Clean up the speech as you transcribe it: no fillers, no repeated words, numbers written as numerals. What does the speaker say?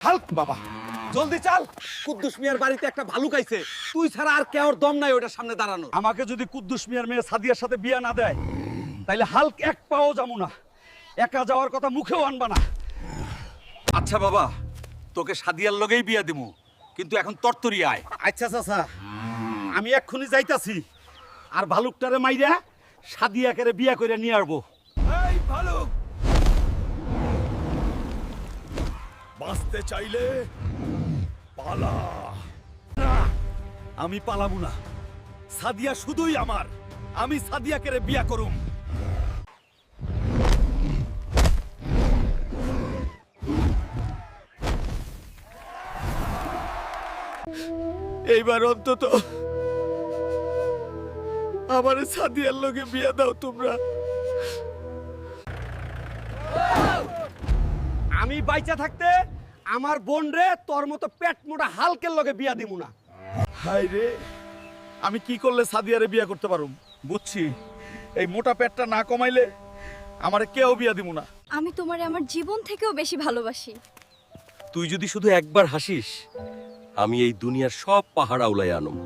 Hulk বাবা জলদি চাল। কুদ্দুস মিয়ার বাড়িতে একটা ভালুক আইছে, তুই ছাড়া আর কেউর দম নাই ওটার সামনে দাঁড়ানো। আমাকে যদি কুদ্দুস মিয়ার মেয়ে সাদিয়ার সাথে বিয়া না দেয় তাইলে হাল্ক এক পাও যাবো না, একা যাওয়ার কথা মুখেও আনবা না। আচ্ছা বাবা, তোকে সাদিয়ার লগেই বিয়া দিমু, কিন্তু এখন তরতরি আয়। আচ্ছা চাচা, আমি এক্ষুনি যাইতাছি, আর ভালুকটারে মাইরা সাদিয়াকে বিয়া করে নিয়ে আসবো। এই ভালুক, বাঁচতে চাইলে পালা। না, আমি পালাবো না। সাদিয়া শুধুই আমার, আমি সাদিয়াকে বিয়া করুম। এইবার অন্তত আমার সাদিয়ার লগে বিয়া দাও তোমরা। আমি বাইচা থাকতে আমার বোন রে তোর মতো পেট মোটা হালকের লগে বিয়া দিমু না। হাই রে, আমি কি করলে সাদিয়ারে বিয়া করতে পারুম? বুঝছি, এই মোটা পেটটা না কমাইলে আমারে কেউ বিয়া দিমু না। আমি তোমারে আমার জীবন থেকেও বেশি ভালোবাসি। তুই যদি শুধু একবার হাসিস, আমি এই দুনিয়ার সব পাহাড় আউলাই আনম।